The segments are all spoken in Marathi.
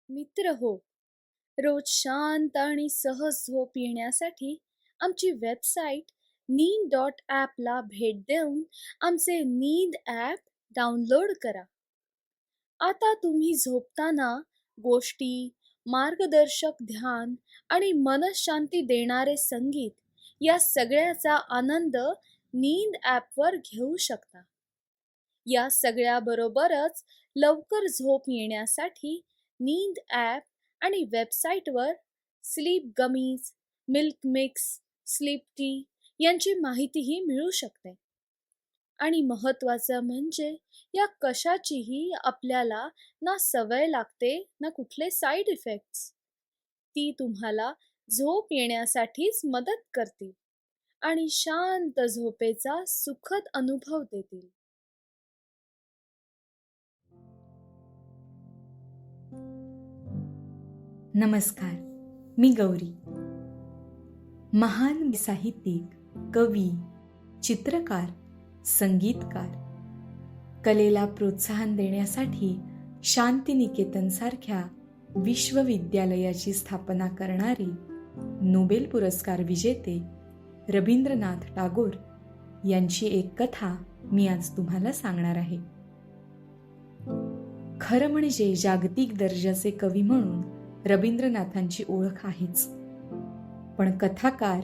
मित्र हो, रोज शांत आणि सहज झोप येण्यासाठी आमची वेबसाईट नींद.ॲपला भेट देऊन आमचे नींद ॲप डाउनलोड करा. आता तुम्ही झोपताना गोष्टी, मार्गदर्शक ध्यान आणि मनशांती देणारे संगीत या सगळ्याचा आनंद नींद ॲपवर घेऊ शकता. या सगळ्याबरोबरच लवकर झोप येण्यासाठी नींद ॲप आणि वेबसाईटवर sleep gummies, milk mix, sleep T यांची माहितीही मिळू शकते. आणि महत्त्वाचं म्हणजे या कशाचीही आपल्याला ना सवय लागते ना कुठले साईड इफेक्ट्स. ती तुम्हाला झोप येण्यासाठीच मदत करतील आणि शांत झोपेचा सुखद अनुभव देतील. नमस्कार, मी गौरी. महान साहित्यिक, कवी, चित्रकार, संगीतकार, कलेला प्रोत्साहन देण्यासाठी शांतिनिकेतन सारख्या विश्वविद्यालयाची स्थापना करणारी नोबेल पुरस्कार विजेते रवींद्रनाथ टागोर यांची एक कथा मी आज तुम्हाला सांगणार आहे. खरं म्हणजे जागतिक दर्जाचे कवी म्हणून रवींद्रनाथांची ओळख आहेच, पण कथाकार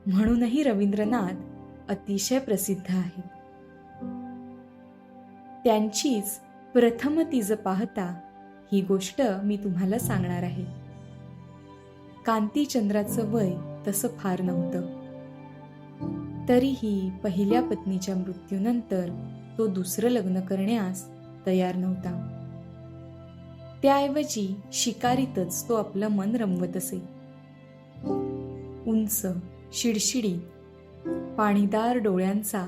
म्हणूनही रवींद्रनाथ अतिशय प्रसिद्ध आहेत. त्यांचीच प्रथम तीज पाहता ही गोष्ट मी तुम्हाला सांगणार आहे. कांतीचंद्राचं वय तसं फार नव्हतं, तरीही पहिल्या पत्नीच्या मृत्यूनंतर तो दुसरं लग्न करण्यास तयार नव्हता. त्याऐवजी शिकारीतच तो आपलं मन रमवत असे. उंच, शिडशिडीत, पाणीदार डोळ्यांचा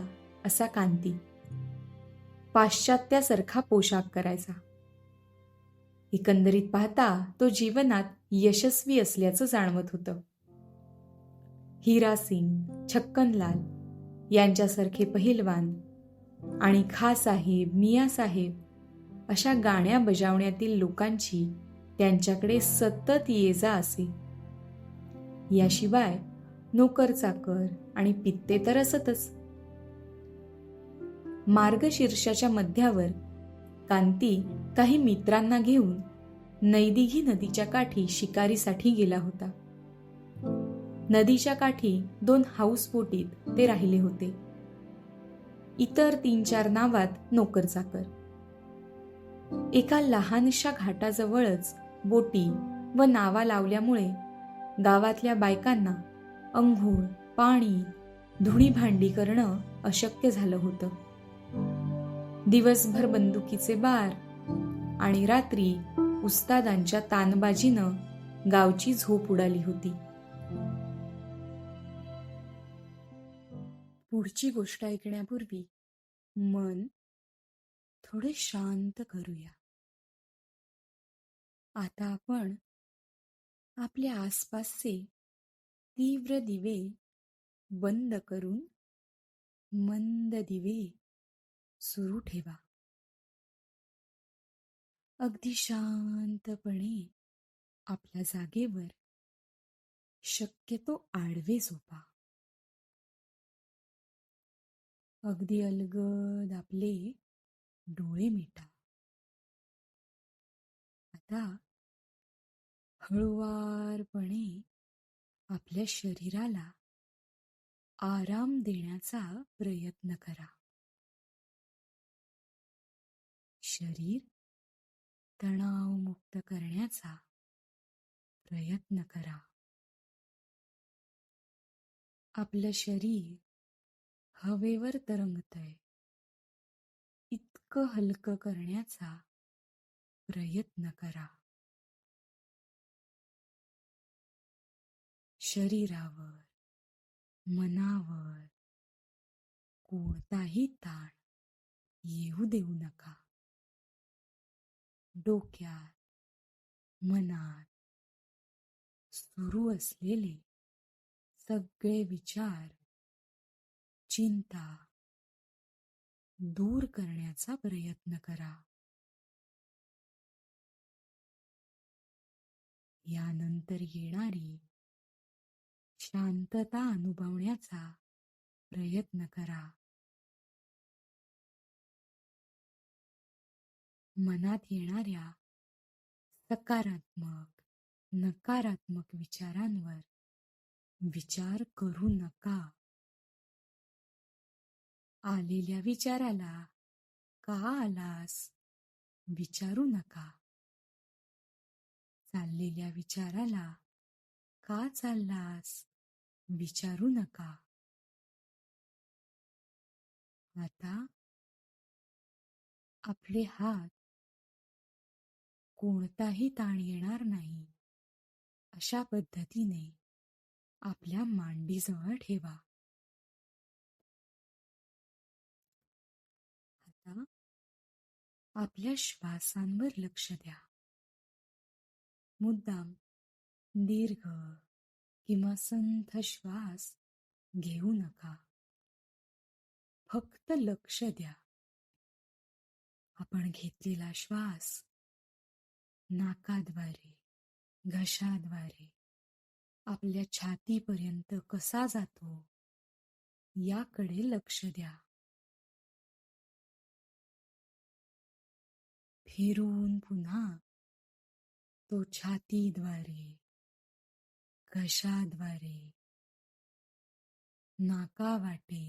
असा कांती पाश्चात्यासारखा पोशाख करायचा. एकंदरीत पाहता तो जीवनात यशस्वी असल्याचं जाणवत होतं. हिरा सिंग, छक्कनलाल यांच्यासारखे पहिलवान आणि खासाहेब, मियासाहेब अशा गाण्या बजावण्यातील लोकांची त्यांच्याकडे सतत ये जा असे. याशिवाय नोकर चाकर आणि पित्ते तर असतच. मार्गशीर्षाच्या मध्यावर कांती काही मित्रांना घेऊन नैदिघी नदीच्या काठी शिकारीसाठी गेला होता. नदीच्या काठी 2 हाऊसबोटीत ते राहिले होते. इतर 3-4 नावात नोकर चाकर. एका लहानशा घाटाजवळच बोटी व नावा लावल्यामुळे गावातल्या बायकांना अंघोळ, पाणी, धुणी भांडी करणं अशक्य झालं होतं. दिवसभर बंदुकीचे बार आणि रात्री उस्तादांच्या तानबाजीनं गावची झोप उडाली होती. पुढची गोष्ट ऐकण्यापूर्वी मन थोडे शांत करूया. आता आपण आपल्या आसपासचे तीव्र दिवे बंद करून मंद दिवे सुरू ठेवा. अगदी शांतपणे आपल्या जागेवर शक्यतो आडवे झोपा. अगदी अलगद आपले डोळे मिटा. आता हळुवारपणे आपल्या शरीराला आराम देण्याचा प्रयत्न करा. शरीर तणावमुक्त करण्याचा प्रयत्न करा. आपलं शरीर हवेवर तरंगतंय इतकं हलकं करण्याचा प्रयत्न करा. शरीरावर, मनावर कोणताही ताण येऊ देऊ नका. डोक्यात, मनात सुरू असलेले सगळे विचार, चिंता दूर करण्याचा प्रयत्न करा. यानंतर येणारी शांतता अनुभवण्याचा प्रयत्न करा. मनात येणाऱ्या सकारात्मक, नकारात्मक विचारांवर विचार करू नका. आलेल्या विचाराला का आलास विचारू नका. चाललेल्या विचाराला का चाललास विचारू नका. आता आपले हात कोणताही ताण येणार नाही अशा पद्धतीने आपल्या मांडीजवळ ठेवा. आता आपल्या श्वासांवर लक्ष द्या. मुद्दाम दीर्घ किंवा संथ श्वास घेऊ नका. फक्त लक्ष द्या. आपण घेतलेला श्वास नाकाद्वारे, घशाद्वारे आपल्या छातीपर्यंत कसा जातो याकडे लक्ष द्या. फिरून पुन्हा तो छातीद्वारे, घशाद्वारे, नाकावाटे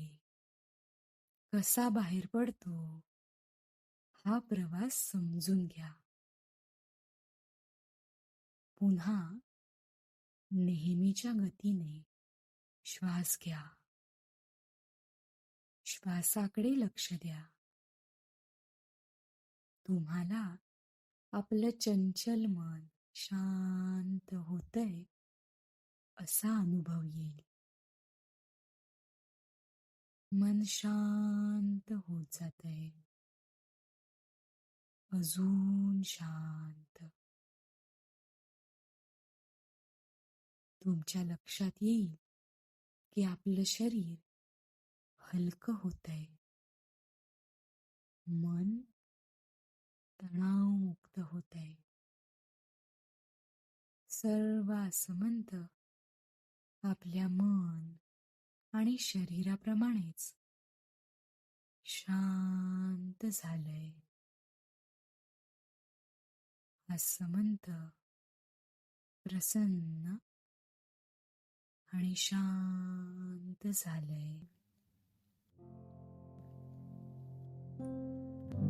कसा बाहेर पडतो हा प्रवास समजून घ्या. पुन्हा नेहमीच्या गतीने श्वास घ्या. श्वासाकडे लक्ष द्या. तुम्हाला आपलं चंचल मन शांत होतंय असा अनुभव येईल. मन शांत होत जातंय. अजून शांत. तुमच्या लक्षात येईल की आपलं शरीर हलकं होतंय. मन तणावमुक्त होतंय. सर्व आसमंत आपल्या मन आणि शरीराप्रमाणेच शांत झालंय. आसमंत प्रसन्न आणि शांत झालंय.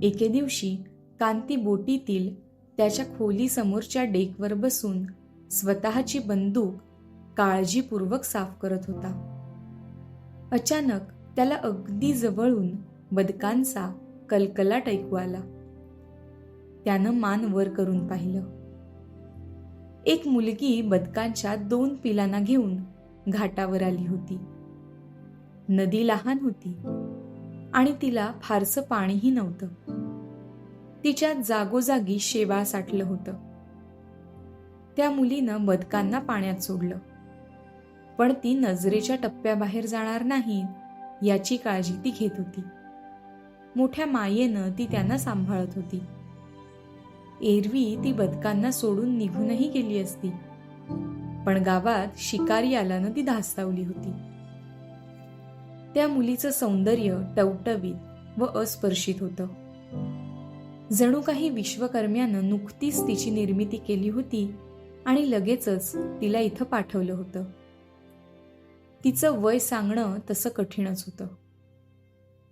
एके दिवशी कांती बोटीतील त्याच्या खोलीसमोरच्या डेकवर बसून स्वतःची बंदूक काळजीपूर्वक साफ करत होता. अचानक त्याला अगदी जवळून बदकांचा कलकलाट ऐकू आला. त्यानं मान वर करून पाहिलं. एक मुलगी बदकांच्या 2 पिलांना घेऊन घाटावर आली होती. नदी लहान होती आणि तिला फारसं पाणीही नव्हतं. तिच्या जागोजागी शेवाळ साठलं होतं. त्या मुलीनं बदकांना पाण्यात सोडलं, पण ती नजरेच्या टप्प्याबाहेर जाणार नाही याची काळजी ती घेत होती. मोठ्या मायेनं ती त्यांना सांभाळत होती. एरवी ती बदकांना सोडून निघूनही गेली असती, पण गावात शिकारी आल्यानं ती धास्तावली होती. त्या मुलीचं सौंदर्य टवटवीत व अस्पर्शित होतं. जणू काही विश्वकर्म्यानं नुकतीच तिची निर्मिती केली होती आणि लगेचच तिला इथं पाठवलं होतं. तिचं वय सांगणं तसं कठीणच होतं.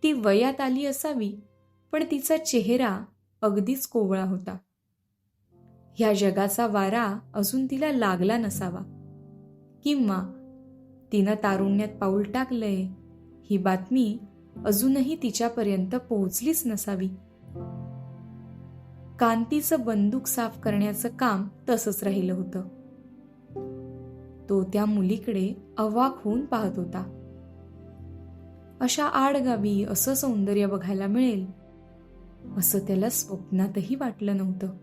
ती वयात आली असावी, पण तिचा चेहरा अगदीच कोवळा होता. ह्या जगाचा वारा अजून तिला लागला नसावा, किंवा तिनं तारुण्यात पाऊल टाकलंय ही बातमी अजूनही तिच्यापर्यंत पोहोचलीच नसावी. कांतीचं बंदूक साफ करण्याचं काम तसंच राहिलं होतं. तो त्या मुलीकडे अवाक होऊन पाहत होता. अशा आडगावी असं सौंदर्य बघायला मिळेल असं त्याला स्वप्नातही वाटलं नव्हतं.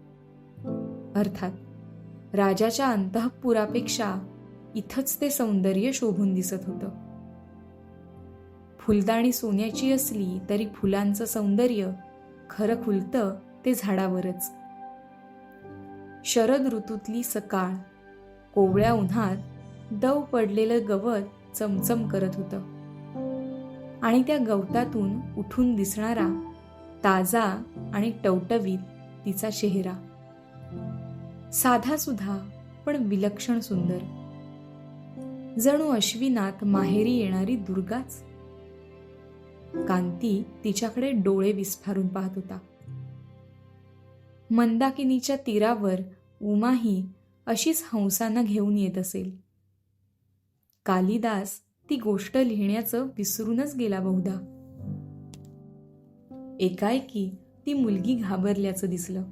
अर्थात राजाच्या अंतःपुरापेक्षा इथंच ते सौंदर्य शोभून दिसत होतं. फुलदाणी सोन्याची असली तरी फुलांचं सौंदर्य खरं खुलतं ते झाडावरच. शरद ऋतूतली सकाळ कोवळ्या उन्हात दव पडलेलं गवत चमचम करत होतं आणि त्या गवतातून उठून दिसणारा ताजा आणि टवटवीत तिचा चेहरा, साधा सुधा पण विलक्षण सुंदर, जणू अश्विनात माहेरी येणारी दुर्गाच. कांती तिच्याकडे डोळे विस्फारून पाहत होता. मंदाकिनीच्या तीरावर उमाही अशीच हंसांना घेऊन येत असेल. कालिदास ती गोष्ट लिहिण्याचं विसरूनच गेला बहुधा. एकाएकी ती मुलगी घाबरल्याचं दिसलं.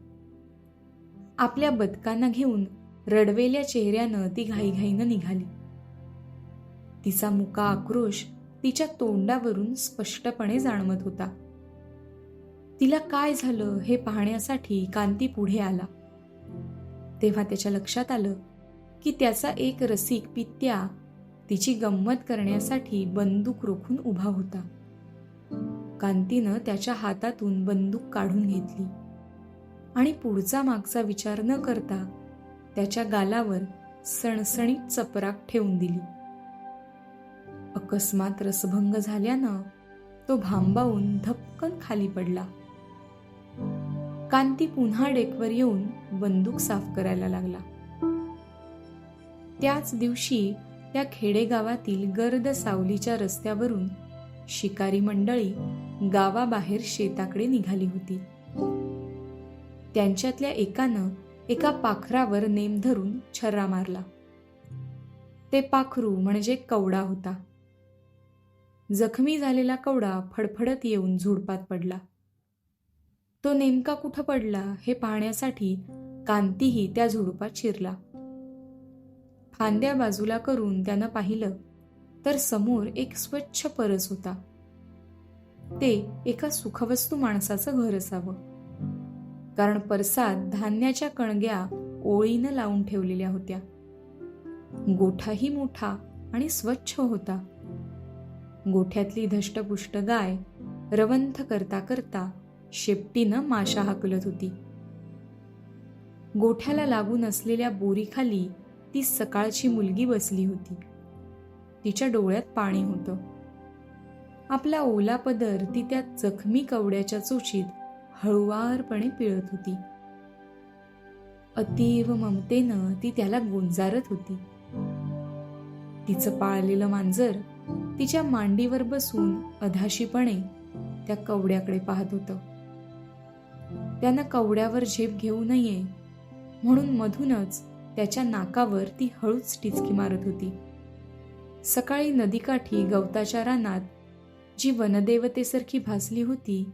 आपल्या बदकांना घेऊन रडवेल्या चेहऱ्यानं ती घाईघाईनं निघाली. तिचा मुका आक्रोश तिच्या तोंडावरून स्पष्टपणे जाणवत होता. तिला काय झालं हे पाहण्यासाठी कांती पुढे आला. तेव्हा त्याच्या लक्षात आलं की त्याचा एक रसिक पित्या तिची गंमत करण्यासाठी बंदूक रोखून उभा होता. कांतीनं त्याच्या हातातून बंदूक काढून घेतली आणि पुढचा मागचा विचार न करता त्याच्या गालावर सणसणीत चपराक ठेवून दिली. अकस्मात रसभंग झाल्यानं तो भांबावून धपकन खाली पडला. कांती पुन्हा डेकवर येऊन बंदूक साफ करायला लागला. त्याच दिवशी त्या खेडेगावातील गर्द सावलीच्या रस्त्यावरून शिकारी मंडळी गावाबाहेर शेताकडे निघाली होती. त्यांच्यातल्या एकानं एका पाखरावर नेम धरून छर्रा मारला. ते पाखरू म्हणजे कवडा होता. जखमी झालेला कवडा फडफडत येऊन झुडपात पडला. तो नेमका कुठं पडला हे पाहण्यासाठी कांतीही त्या झुडपात शिरला. फांद्या बाजूला करून त्यानं पाहिलं तर समोर एक स्वच्छ परस होता. ते एका सुखवस्तू माणसाचं घर असावं, कारण परसात धान्याच्या कणग्या ओळीनं लावून ठेवलेल्या होत्या. गोठाही मोठा आणि स्वच्छ होता. गोठ्यातली धष्टपुष्ट गाय रवंथ करता करता शेपटीनं माशा हाकलत होती. गोठ्याला लागून असलेल्या बोरीखाली ती सकाळची मुलगी बसली होती. तिच्या डोळ्यात पाणी होतं. आपला ओला पदर ती त्या जखमी कवड्याच्या चोचीत हळुवारपणे पिळत होती. अतीव ममतेनं ती त्याला गोंजारत होती. तिचं पाळलेलं मांजर तिच्या मांडीवर बसून अधाशीपणे त्या कवड्याकडे पाहत होतं. त्यानं कवड्यावर झेप घेऊ नये म्हणून मधूनच त्याच्या नाकावर ती हळूच टिचकी मारत होती. सकाळी नदीकाठी गवताच्या रानात जी वनदेवतेसारखी भासली होती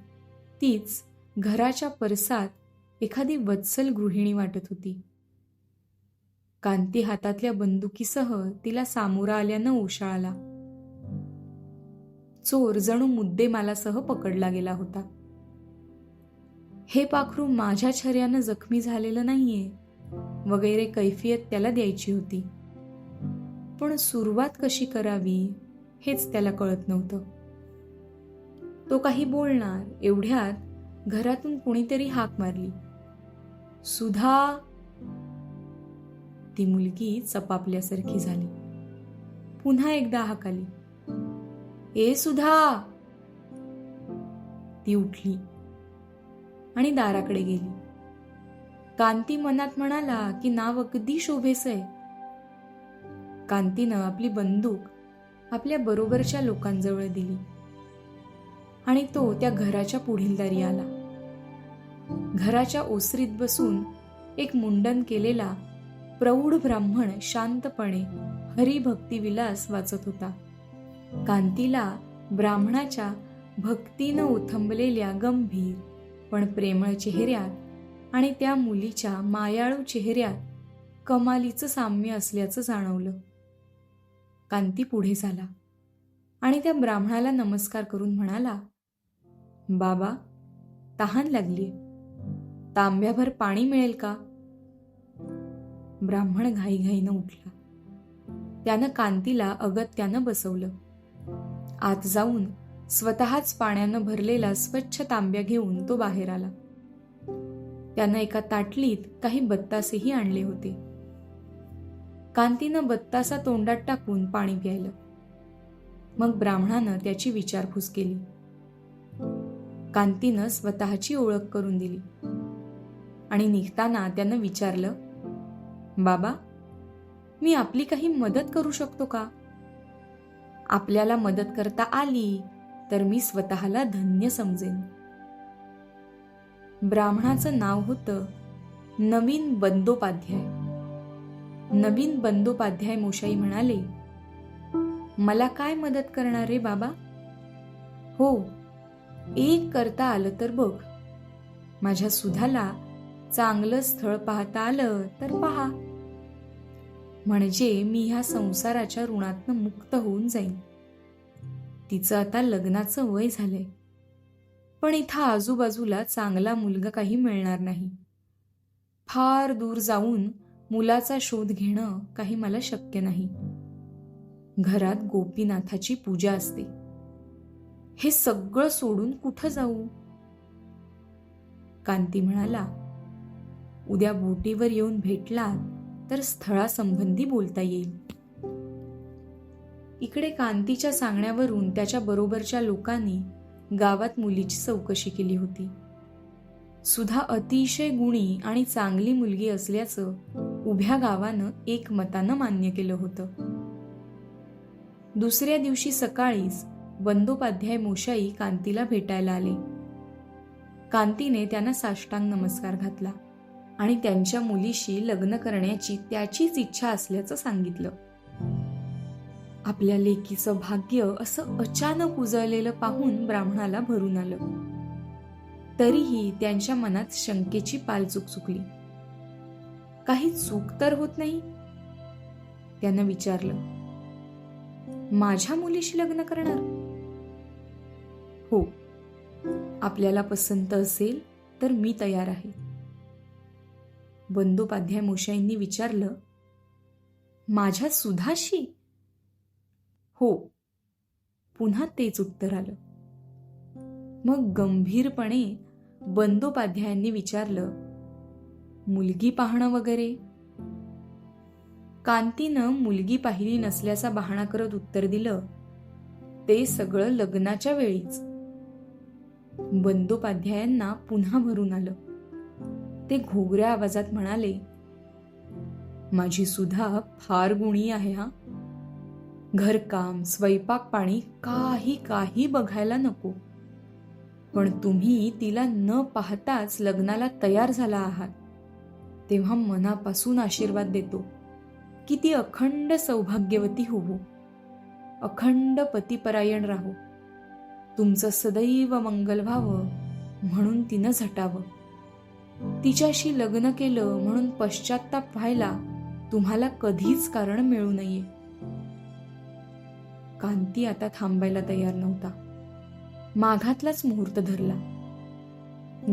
तीच घराच्या परसात एखादी वत्सल गृहिणी वाटत होती. कांती हातातल्या बंदुकीसह तिला सामोरा आल्यानं ओशाळला. चोर जणू मुद्देमालासह पकडला गेला होता. हे पाखरू माझ्या छर्यानं जखमी झालेलं नाहीये वगैरे कैफियत त्याला द्यायची होती, पण सुरुवात कशी करावी हेच त्याला कळत नव्हतं. तो काही बोलणार एवढ्यात घरातून कुणीतरी हाक मारली, सुधा. ती मुलगी चपापल्यासारखी झाली. पुन्हा एकदा हाक आली, ए सुधा. ती उठली आणि दाराकडे गेली. कांती मनात म्हणाला की नाव अगदी शोभेसय. कांतीनं आपली बंदूक आपल्या बरोबरच्या लोकांजवळ दिली आणि तो त्या घराच्या पुढील दारी आला. घराच्या ओसरीत बसून एक मुंडन केलेला प्रौढ ब्राह्मण शांतपणे हरिभक्तिविलास वाचत होता. कांतीला ब्राह्मणाच्या भक्तीनं ओथंबलेल्या गंभीर पण प्रेमळ चेहऱ्यात आणि त्या मुलीच्या मायाळू चेहऱ्यात कमालीचं साम्य असल्याचं जाणवलं. कांती पुढे झाला आणि त्या ब्राह्मणाला नमस्कार करून म्हणाला, बाबा, तहान लागलीय, तांब्याभर पाणी मिळेल का? ब्राह्मण घाईघाईनं उठला. त्यानं कांतीला अगत्यानं बसवलं. आत जाऊन स्वतःच पाण्यानं भरलेला स्वच्छ तांब्या घेऊन तो बाहेर आला. त्यानं एका ताटलीत काही बत्तासेही आणले होते. कांतीनं बत्तासा तोंडात टाकून पाणी प्यायलं. मग ब्राह्मणानं त्याची विचारपूस केली. कांतीनं स्वतःची ओळख करून दिली आणि निघताना त्यानं विचारलं, बाबा, मी आपली काही मदत करू शकतो का? आपल्याला मदत करता आली तर मी स्वतःला धन्य समजेन. ब्राह्मणाचं नाव होतं नवीन बंदोपाध्याय. नवीन बंदोपाध्याय मोशाई म्हणाले, मला काय मदत करणार रे बाबा? हो, एक करता आलं तर बघ. माझ्या सुधाला चांगलं स्थळ पाहता आलं तर पहा, म्हणजे मी ह्या संसाराच्या ऋणातनं मुक्त होऊन जाईन. तिचं आता लग्नाचं वय झालंय, पण इथं आजूबाजूला चांगला मुलगा काही मिळणार नाही. फार दूर जाऊन मुलाचा शोध घेणं काही मला शक्य नाही. घरात गोपीनाथाची पूजा असते. हे सगळं सोडून कुठं जाऊ? कांती म्हणाला, उद्या बोटीवर येऊन भेटला तर स्थळासंबंधी बोलता येईल. इकडे कांतीच्या सांगण्यावरून त्याच्या बरोबरच्या लोकांनी गावात मुलीची चौकशी केली होती. सुधा अतिशय गुणी आणि चांगली मुलगी असल्याचं उभ्या गावानं एकमतानं मान्य केलं होतं. दुसऱ्या दिवशी सकाळीच बंदोपाध्याय मोशाई कांतीला भेटायला आले. कांतीने त्यांना साष्टांग नमस्कार घातला आणि त्यांच्या मुलीशी लग्न करण्याची त्याचीच इच्छा असल्याचं सांगितलं. आपल्या लेकीचं भाग्य असं अचानक उजळलेलं पाहून ब्राह्मणाला भरून आलं. तरीही त्यांच्या मनात शंकेची पालचूक चुकली. काही चूक तर होत नाही? त्यानं विचारलं, माझ्या मुलीशी लग्न करणार? हो, आपल्याला पसंत असेल तर मी तयार आहे. बंदोपाध्याय मोशाईंनी विचारलं, माझ्या सुधाशी? हो, पुन्हा तेच उत्तर आलं. मग गंभीरपणे बंदोपाध्यायांनी विचारलं, मुलगी पाहणं वगैरे? कांतीनं मुलगी पाहिली नसल्याचा बहाणा करत उत्तर दिलं, ते सगळं लग्नाच्या वेळीच. बंदोपाध्यायांना पुन्हा भरून आलं. ते घोगऱ्या आवाजात म्हणाले, माझी सुधा फार गुणी आहे हा. घरकाम, स्वयंपाक पाणी काही बघायला नको. पण तुम्ही तिला न पाहताच लग्नाला तयार झाला आहात, तेव्हा मनापासून आशीर्वाद देतो की ती अखंड सौभाग्यवती होवो, अखंड पतिपरायण राहो, तुमचं सदैव मंगल व्हावं म्हणून तिनं झटावं. तिच्याशी लग्न केलं म्हणून पश्चाताप व्हायला तुम्हाला कधीच कारण मिळू नये. कांती आता थांबायला तयार नव्हता. माघातलाच मुहूर्त धरला.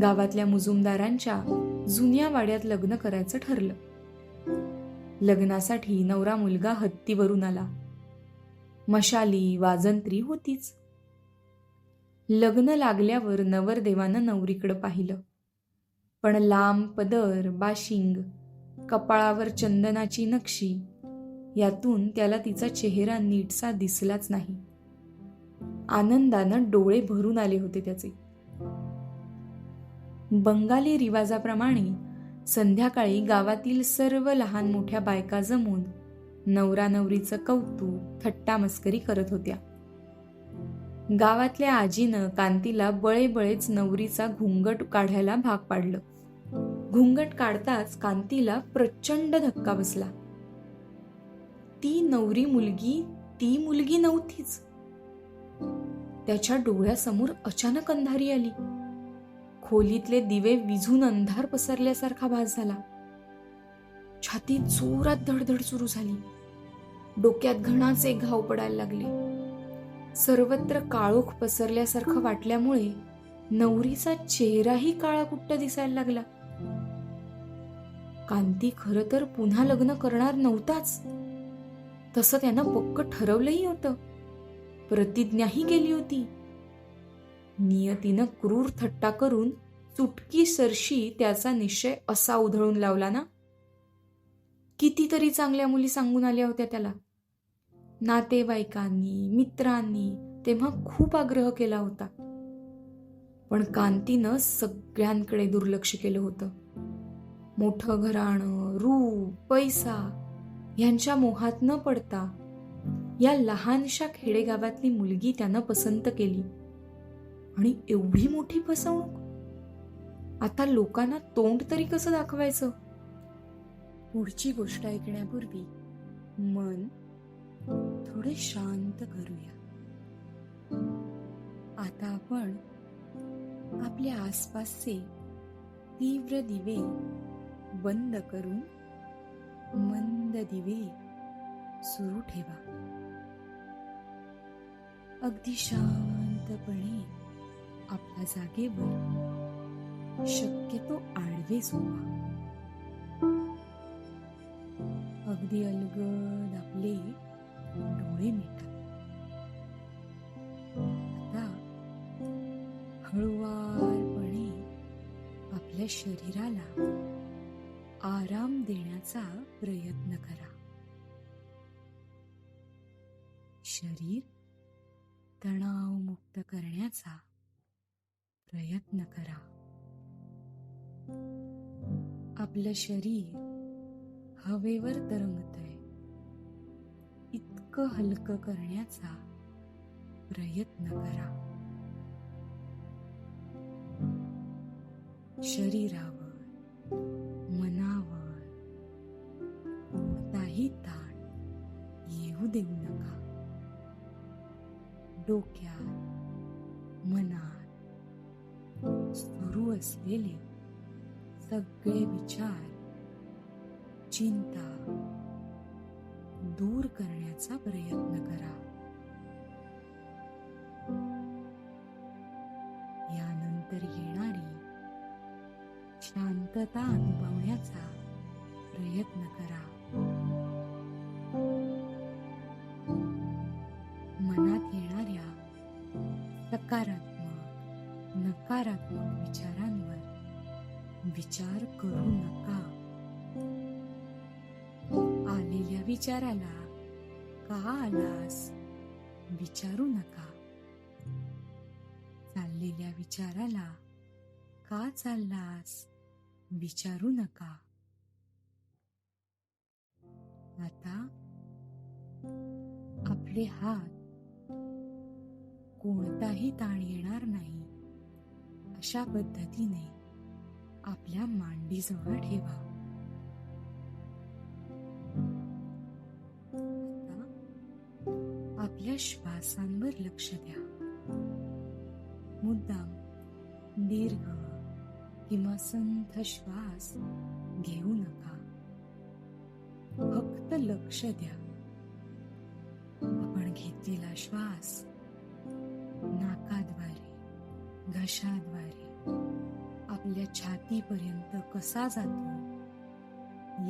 गावातल्या मुजुमदारांच्या जुन्या वाड्यात लग्न करायचं ठरलं. लग्नासाठी नवरा मुलगा हत्तीवरून आला. मशाली वाजंत्री होतीच. लग्न लागल्यावर नवरदेवानं नवरीकडं पाहिलं, पण लांब पदर, बाशिंग, कपाळावर चंदनाची नक्षी, यातून त्याला तिचा चेहरा नीटसा दिसलाच नाही. आनंदानं डोळे भरून आले होते त्याचे. बंगाली रिवाजाप्रमाणे संध्याकाळी गावातील सर्व लहान मोठ्या बायका जमून नवरा नवरीचं कौतुक, थट्टा मस्करी करत होत्या. गावातल्या आजीनं कांतीला बळेबळेच नवरीचा घुंगट काढायला भाग पाडलं. घुंगट काढताच कांतीला प्रचंड धक्का बसला. ती मुलगी नव्हतीच. त्याच्या डोळ्यासमोर अचानक अंधारी आली. खोलीतले दिवे विझून अंधार पसरल्यासारखा भास झाला. छातीत जोरात धडधड सुरू झाली. डोक्यात घणाचे घाव पडायला लागले. सर्वत्र काळोख पसरल्यासारखं वाटल्यामुळे नवरीचा चेहराही काळाकुट्ट दिसायला लागला. कांती खरं तर पुन्हा लग्न करणार नव्हताच, तसं त्यानं पक्क ठरवलंही होतं, प्रतिज्ञाही केली होती. नियतीनं क्रूर थट्टा करून चुटकी सरशी त्याचा निश्चय असा उधळून लावला ना, कितीतरी चांगल्या मुली सांगून आल्या होत्या त्याला. नातेवाईकांनी, मित्रांनी तेव्हा खूप आग्रह केला होता. पण कांतीनं सगळ्यांकडे दुर्लक्ष केलं होतं. मोठं घराणं, रूप, पैसा यांच्या मोहात न पडता या लहानशा खेडेगावातली मुलगी त्यानं पसंत केली. आणि एवढी मोठी फसवणूक. आता लोकांना तोंड तरी कसं दाखवायचं? पुढची गोष्ट ऐकण्यापूर्वी मन थोडे शांत करूया. आता आपण आपल्या आसपासचे तीव्र दिवे बंद करून मंद दिवे सुरू ठेवा. अगदी शांतपणे आपल्या जागेवर शक्यतो आडवे झोपा. अगदी अलगद आपले डोळे मिटा. आता हळुवारपणे आपल्या शरीराला आराम देण्याचा प्रयत्न करा. शरीर तणावमुक्त करण्याचा प्रयत्न करा. आपलं शरीर हवेवर तरंगतंय इतकं हलकं करण्याचा प्रयत्न करा. शरीरावर, मनावर कोणताही ताण येऊ देऊ नका. डोक्यात, मनात सुरू असलेले सगळे विचार, चिंता दूर करण्याचा प्रयत्न करा. यानंतर येणारी शांतता अनुभवण्याचा प्रयत्न करा. मनात येणाऱ्या सकारात्मक, नकारात्मक विचारांवर विचार करू नका. आलेल्या विचाराला का आलास विचारू नका. चाललेल्या विचाराला का चाललास विचारू नका. आता आपले हात कोणताही ताण येणार नाही अशा पद्धतीने आपल्या मांडीजवळ ठेवा. आता आपल्या श्वासांवर लक्ष द्या. मुद्दाम दीर्घ किंवा संथ श्वास घेऊ नका. फक्त लक्ष द्या. आपण घेतलेला श्वास नाकाद्वारे, घशाद्वारे आपल्या छातीपर्यंत कसा जातो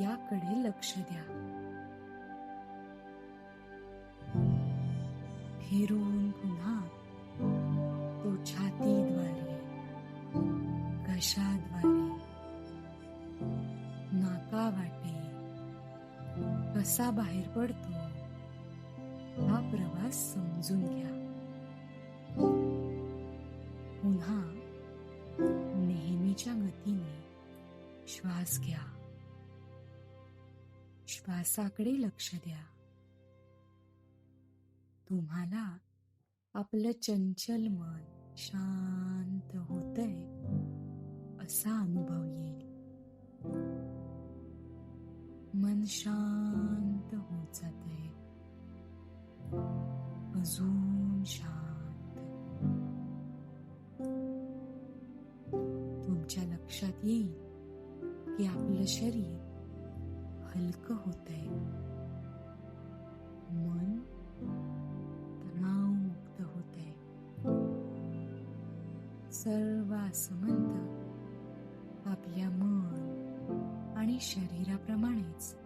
याकडे लक्ष द्या. फिरून पुन्हा तो छातीद्वारे, घशाद्वारे, नाकावाटे कसा बाहेर पडतो हा प्रवास समजून घ्या. पुन्हा नेहमीच्या गतीने श्वास घ्या. श्वासाकडे लक्ष द्या. तुम्हाला आपलं चंचल मन शांत होतंय असा अनुभव येईल. मन शांत होत जातंय. अजून शांत. तुमच्या लक्षात येईल की आपलं शरीर हलकं होतंय. मन तणावमुक्त होतंय. सर्व असमंत आपल्या मन आणि शरीराप्रमाणेच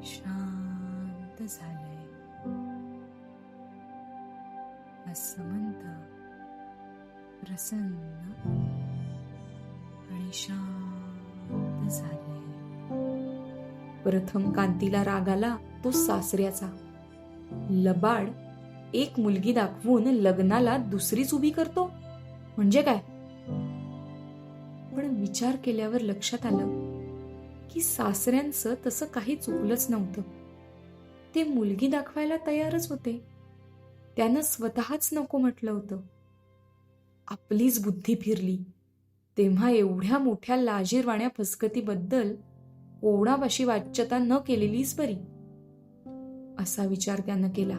शांत झालंय. असमंत, प्रसन्न आणि शांत झाले. प्रथम कांतीला राग आला तो सासऱ्याचा. लबाड एक मुलगी दाखवून लग्नाला दुसरीच उभी करतो म्हणजे काय? पण विचार केल्यावर लक्षात आलं की सासऱ्यांचं तसं काही चुकलंच नव्हतं. ते मुलगी दाखवायला तयारच होते. त्यानं स्वतःच नको म्हटलं होतं. आपलीच बुद्धी फिरली तेव्हा एवढ्या मोठ्या लाजीरवाण्या फसगतीबद्दल कोणापाशी वाच्यता न केलेलीच बरी, असा विचार त्यानं केला.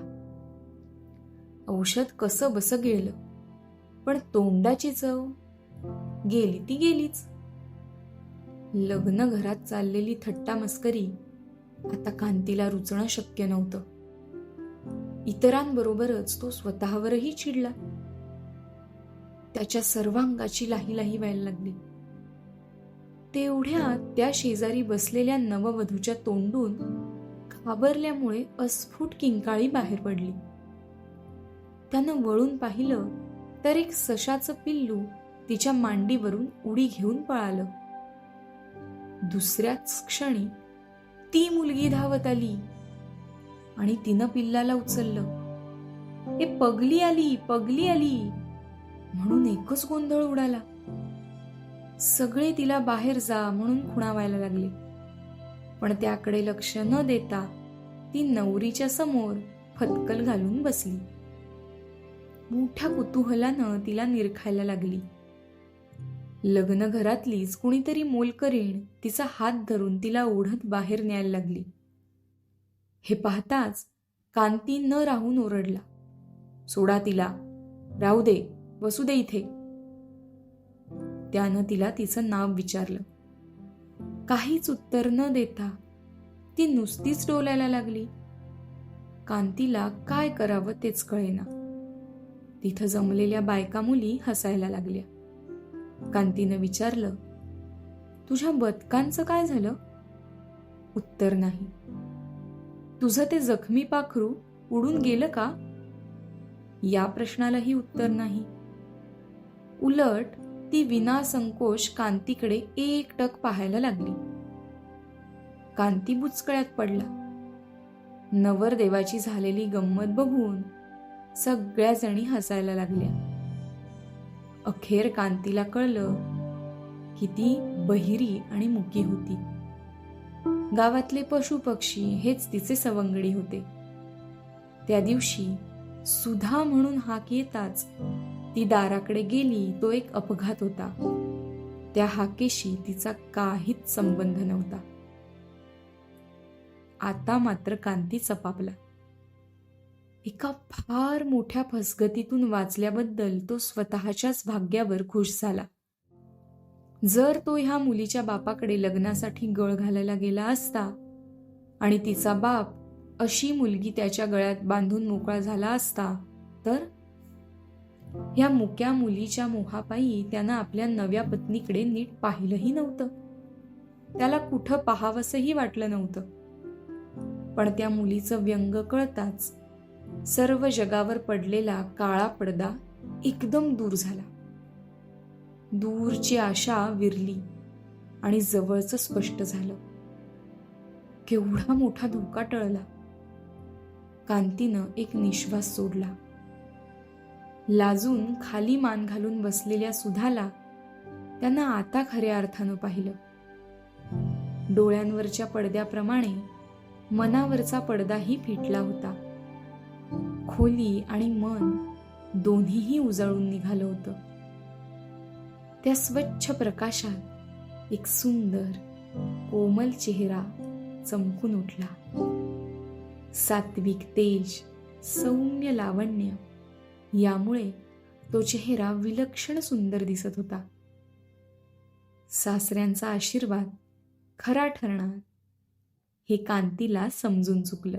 औषध कसं बसं गिळलं, पण तोंडाची चव गेली ती गेलीच. लग्न घरात चाललेली थट्टा मस्करी आता कांतीला रुचणं शक्य नव्हतं. इतरांबरोबरच तो स्वतःवरही चिडला. त्याच्या सर्वांगाची लाही लाही व्हायला लागली. तेवढ्यात त्या शेजारी बसलेल्या नववधूच्या तोंडून घाबरल्यामुळे अस्फुट किंकाळी बाहेर पडली. त्यानं वळून पाहिलं तर एक सशाचं पिल्लू तिच्या मांडीवरून उडी घेऊन पळालं. दुसऱ्याच क्षणी ती मुलगी धावत आली आणि तिनं पिल्लाला उचललं. हे पगली आली, पगली आली म्हणून एकच गोंधळ उडाला. सगळे तिला बाहेर जा म्हणून खुणावायला लागले, पण त्याकडे लक्ष न देता ती नवरीच्या समोर फतकल घालून बसली. मोठ्या कुतूहलानं तिला निरखायला लागली. लग्न घरातलीच कुणीतरी मोलकरीण तिचा हात धरून तिला ओढत बाहेर न्यायला लागली. हे पाहताच कांती न राहून ओरडला, सोडा तिला, राहू दे, बसू दे इथे. त्यानं तिला तिचं नाव विचारलं. काहीच उत्तर न देता ती नुसतीच डोलायला लागली. कांतीला काय करावं तेच कळेना. तिथं जमलेल्या बायका मुली हसायला लागल्या. कांतीनं विचारलं, तुझ्या बदकांचं काय झालं? उत्तर नाही. तुझं ते जखमी पाखरू उडून गेलं का? या प्रश्नालाही उत्तर नाही. उलट ती विनासंकोच कांतीकडे एकटक पाहायला लागली. कांती बुचकळ्यात पडला. नवरदेवाची झालेली गंमत बघून सगळ्या जणी हसायला लागल्या. अखेर कांतीला कळलं की ती बहिरी आणि मुकी होती. गावातले पशु पक्षी हेच तिचे सवंगडी होते. त्या दिवशी सुधा म्हणून हाक येताच ती दाराकडे गेली तो एक अपघात होता. त्या हाकेशी तिचा काहीच संबंध नव्हता. आता मात्र कांती चपापला. एका फार मोठ्या फसगतीतून वाचल्याबद्दल तो स्वतःच्याच भाग्यावर खुश झाला. जर तो ह्या मुलीच्या बापाकडे लग्नासाठी गळ घालायला गेला असता आणि तिचा बाप अशी मुलगी त्याच्या गळ्यात बांधून मोकळा झाला असता तर ह्या मुक्या मुलीच्या मोहापायी त्यानं आपल्या नव्या पत्नीकडे नीट पाहिलंही नव्हतं. त्याला कुठं पाहावंसही वाटलं नव्हतं. पण त्या मुलीचं व्यंग कळताच सर्व जगावर पडलेला काळा पडदा एकदम दूर झाला. दूरची आशा विरली आणि जवळचं स्पष्ट झालं. केवढा मोठा धोका टळला. कांतीनं एक निश्वास सोडला. लाजून खाली मान घालून बसलेल्या सुधाला त्यानं आता खऱ्या अर्थानं पाहिलं. डोळ्यांवरच्या पडद्याप्रमाणे मनावरचा पडदाही फिटला होता. खोली आणि मन दोन्हीही उजळून निघालं होतं. त्या स्वच्छ प्रकाशात एक सुंदर कोमल चेहरा चमकून उठला. सात्विक तेज, सौम्य लावण्य यामुळे तो चेहरा विलक्षण सुंदर दिसत होता. सासऱ्यांचा आशीर्वाद खरा ठरणार हे कांतीला समजून चुकलं.